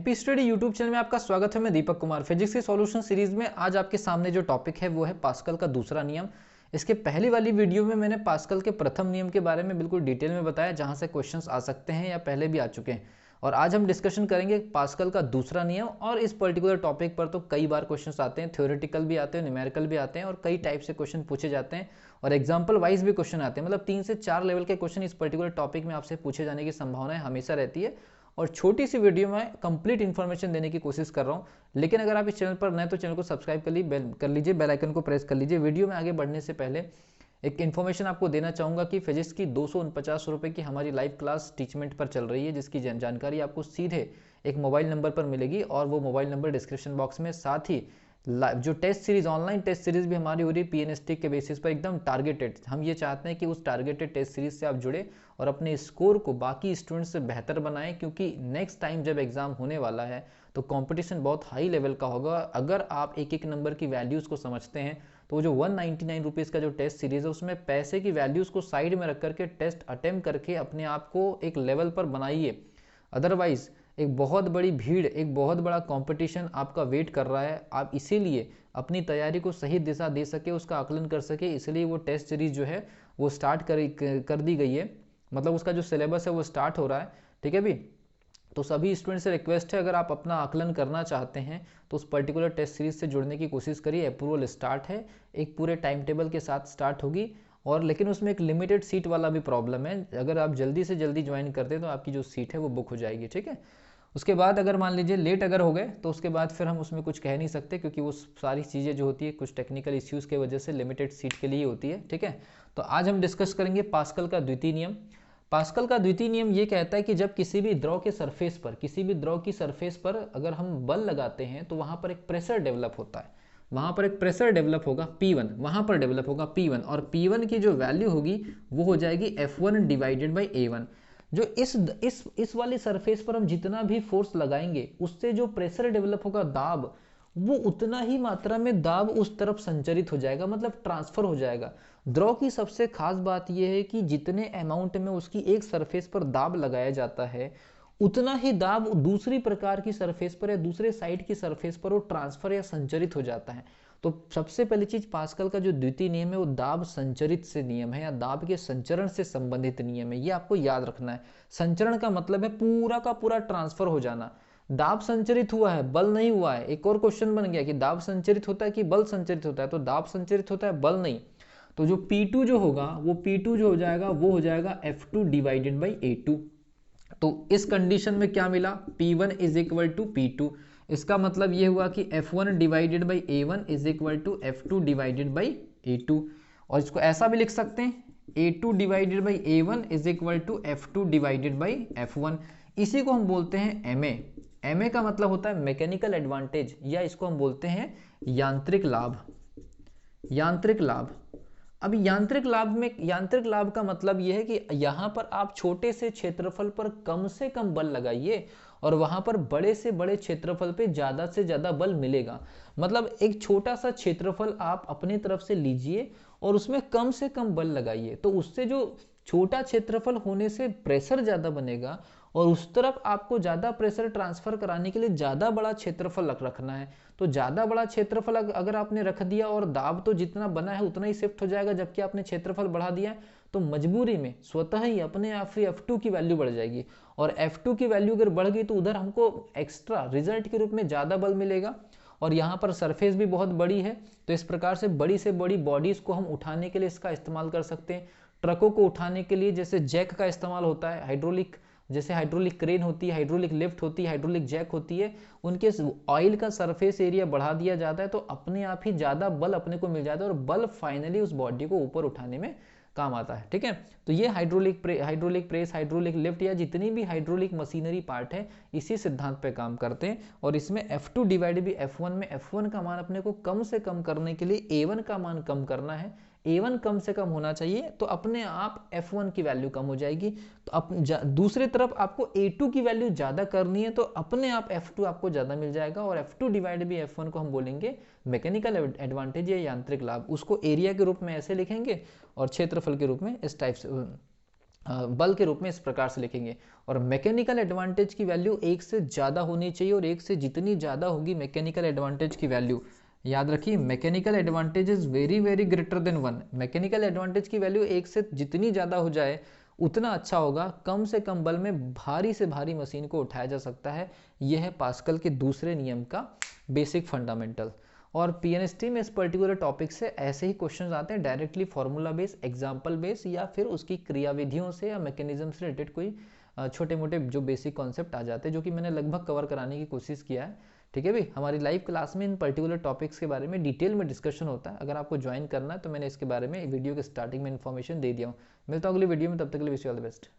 MP study YouTube channel में आपका स्वागत है। मैं दीपक कुमार। फिजिक्स के सॉल्यूशन सीरीज में आज आपके सामने जो टॉपिक है वो है पास्कल का दूसरा नियम। इसके पहली वाली वीडियो में मैंने पास्कल के प्रथम नियम के बारे में बिल्कुल डिटेल में बताया, जहां से क्वेश्चंस आ सकते हैं या पहले भी आ चुके हैं। और आज हम डिस्कशन करेंगे पास्कल का दूसरा नियम। और इस पर्टिकुलर टॉपिक पर तो कई बार क्वेश्चंस आते हैं, थ्योरेटिकल भी आते हैं, न्यूमेरिकल भी आते हैं और कई टाइप से क्वेश्चन पूछे जाते हैं और एग्जाम्पल वाइज भी क्वेश्चन आते हैं। मतलब 3 से 4 लेवल के क्वेश्चन इस पर्टिकुलर टॉपिक में आपसे पूछे जाने की संभावना हमेशा रहती है। और छोटी सी वीडियो में कंप्लीट इन्फॉर्मेशन देने की कोशिश कर रहा हूं। लेकिन अगर आप इस चैनल पर नए तो चैनल को सब्सक्राइब कर लीजिए, बेल आइकन को प्रेस कर लीजिए। वीडियो में आगे बढ़ने से पहले एक इन्फॉर्मेशन आपको देना चाहूंगा कि फिजिक्स की 249 रुपये की हमारी लाइव क्लास टीचमेंट पर चल रही है, जिसकी जानकारी आपको सीधे एक मोबाइल नंबर पर मिलेगी और वो मोबाइल नंबर डिस्क्रिप्शन बॉक्स में। साथ ही जो test series, online test series भी हमारी हो रही है पीएनएसटी के बेसिस पर, एकदम टारगेटेड। हम ये चाहते हैं कि उस टारगेटेड टेस्ट सीरीज से आप जुड़े और अपने स्कोर को बाकी स्टूडेंट्स से बेहतर बनाएं, क्योंकि नेक्स्ट टाइम जब एग्जाम होने वाला है तो कंपटीशन बहुत हाई लेवल का होगा। अगर आप एक एक नंबर की वैल्यूज़ को समझते हैं तो जो 199 रुपीज़ का जो टेस्ट सीरीज है उसमें पैसे की वैल्यूज़ को साइड में रख करके टेस्ट अटेम्प्ट करके अपने आप को एक लेवल पर बनाइए। अदरवाइज एक बहुत बड़ी भीड़, एक बहुत बड़ा कंपटीशन आपका वेट कर रहा है। आप इसीलिए अपनी तैयारी को सही दिशा दे सके, उसका आकलन कर सके, इसलिए वो टेस्ट सीरीज जो है वो स्टार्ट कर दी गई है। मतलब उसका जो सिलेबस है वो स्टार्ट हो रहा है। ठीक है भी, तो सभी स्टूडेंट से रिक्वेस्ट है, अगर आप अपना आकलन करना चाहते हैं तो उस पर्टिकुलर टेस्ट सीरीज से जुड़ने की कोशिश करिए। अप्रूवल स्टार्ट है, एक पूरे टाइम टेबल के साथ स्टार्ट होगी। और लेकिन उसमें एक लिमिटेड सीट वाला भी प्रॉब्लम है। अगर आप जल्दी से जल्दी ज्वाइन करते हैं तो आपकी जो सीट है वो बुक हो जाएगी। ठीक है, उसके बाद अगर मान लीजिए लेट अगर हो गए तो उसके बाद फिर हम उसमें कुछ कह नहीं सकते, क्योंकि वो सारी चीज़ें जो होती है कुछ टेक्निकल इश्यूज़ की वजह से लिमिटेड सीट के लिए होती है। ठीक है, तो आज हम डिस्कस करेंगे पास्कल का द्वितीय नियम। पास्कल का द्वितीय नियम ये कहता है कि जब किसी भी द्रव के सरफेस पर, किसी भी द्रव की सरफेस पर अगर हम बल लगाते हैं तो वहाँ पर एक प्रेशर डेवलप होता है। वहाँ पर एक प्रेशर डेवलप होगा P1, वहाँ पर डेवलप होगा P1, और P1 की जो वैल्यू होगी वो हो जाएगी F1 डिवाइडेड बाई A1। जो इस वाली सरफेस पर हम जितना भी फोर्स लगाएंगे उससे जो प्रेशर डेवलप होगा, दाब, वो उतना ही मात्रा में दाब उस तरफ संचरित हो जाएगा, मतलब ट्रांसफर हो जाएगा। द्रव की सबसे खास बात यह है कि जितने अमाउंट में उसकी एक सरफेस पर दाब लगाया जाता है उतना ही दाब दूसरी प्रकार की सरफेस पर या दूसरे साइड की सरफेस पर वो ट्रांसफर या संचरित हो जाता है। तो सबसे पहली चीज, पास्कल का जो द्वितीय नियम है वो दाब संचरित से नियम है या दाब के संचरण से संबंधित नियम है। ये आपको याद रखना है। संचरण का मतलब है पूरा का पूरा ट्रांसफर हो जाना। दाब संचरित हुआ है, बल नहीं हुआ है। एक और क्वेश्चन बन गया कि दाब संचरित होता है कि बल संचरित होता है, तो दाब संचरित होता है, बल नहीं। तो जो P2 जो होगा वो P2 जो हो जाएगा वो हो जाएगा F2 डिवाइडेड बाई A2। तो इस कंडीशन में क्या मिला, P1 is equal to P2। इसका मतलब ये हुआ कि F1 divided by A1 is equal to F2 divided by A2। और इसको ऐसा भी लिख सकते हैं, A2 divided by A1 is equal to F2 divided by F1। इसी को हम बोलते हैं MA। MA का मतलब होता है मैकेनिकल एडवांटेज, या इसको हम बोलते हैं यांत्रिक लाभ। यांत्रिक लाभ। अब यांत्रिक लाभ का मतलब यह है कि यहां पर आप छोटे से क्षेत्रफल पर कम से कम बल लगाइए और वहां पर बड़े से बड़े क्षेत्रफल पे ज्यादा से ज्यादा बल मिलेगा। मतलब एक छोटा सा क्षेत्रफल आप अपनी तरफ से लीजिए और उसमें कम से कम बल लगाइए, तो उससे जो छोटा क्षेत्रफल होने से प्रेशर ज्यादा बनेगा और उस तरफ आपको ज्यादा प्रेशर ट्रांसफर कराने के लिए ज्यादा बड़ा क्षेत्रफल रखना है। तो ज्यादा बड़ा क्षेत्रफल अगर आपने रख दिया और दाब तो जितना बना है उतना ही शिफ्ट हो जाएगा, जबकि आपने क्षेत्रफल बढ़ा दिया तो मजबूरी में स्वतः ही अपने आप ही F2 की वैल्यू बढ़ जाएगी। और F2 की वैल्यू अगर बढ़ गई तो उधर हमको एक्स्ट्रा रिजल्ट के रूप में ज्यादा बल मिलेगा। और यहाँ पर सरफेस भी बहुत बड़ी है, तो इस प्रकार से बड़ी बॉडीज को हम उठाने के लिए इसका इस्तेमाल कर सकते हैं। ट्रकों को उठाने के लिए जैसे जैक का इस्तेमाल होता है, हाइड्रोलिक, जैसे हाइड्रोलिक क्रेन होती है, हाइड्रोलिक लिफ्ट होती है, हाइड्रोलिक जैक होती है, उनके ऑयल का सरफेस एरिया बढ़ा दिया जाता है तो अपने आप ही ज्यादा बल अपने को मिल जाता है और बल फाइनली उस बॉडी को ऊपर उठाने में काम आता है। ठीक है, तो ये हाइड्रोलिक प्रेस, हाइड्रोलिक लिफ्ट या जितनी भी हाइड्रोलिक मशीनरी पार्ट है इसी सिद्धांत पे काम करते हैं। और इसमें F2 डिवाइड बाई F1 में F1 का मान अपने को कम से कम करने के लिए A1 का मान कम करना है। A1 कम से कम होना चाहिए तो अपने आप F1 की वैल्यू कम हो जाएगी। तो दूसरी तरफ आपको A2 की वैल्यू ज्यादा करनी है तो अपने आप F2 आपको ज्यादा मिल जाएगा। और F2 डिवाइड बाई F1 को हम बोलेंगे मैकेनिकल एडवांटेज या यांत्रिक लाभ। उसको एरिया के रूप में ऐसे लिखेंगे और क्षेत्रफल के रूप में इस टाइप से बल के रूप में इस प्रकार से लिखेंगे। और मैकेनिकल एडवांटेज की वैल्यू एक से ज़्यादा होनी चाहिए, और एक से जितनी ज़्यादा होगी मैकेनिकल एडवांटेज की वैल्यू, याद रखिए mechanical advantage is very very greater than 1। Mechanical advantage की वैल्यू एक से जितनी ज़्यादा हो जाए उतना अच्छा होगा, कम से कम बल में भारी से भारी मशीन को उठाया जा सकता है। यह है पास्कल के दूसरे नियम का बेसिक फंडामेंटल। और पीएनएसटी में इस पर्टिकुलर टॉपिक से ऐसे ही क्वेश्चंस आते हैं, directly formula base, example base, या फिर उसकी क्रियाविधियों से या मैकेनिज्म से रिलेटेड कोई छोटे मोटे जो बेसिक कॉन्सेप्ट आ जाते हैं, जो कि मैंने लगभग कवर कराने की कोशिश किया है। ठीक है भाई, हमारी लाइव क्लास में इन पर्टिकुलर टॉपिक्स के बारे में डिटेल में डिस्कशन होता है। अगर आपको ज्वाइन करना है तो मैंने इसके बारे में वीडियो के स्टार्टिंग में इन्फॉर्मेशन दे दिया हूँ। मिलता हूँ अगली वीडियो में, तब तक के लिए wish you all the best.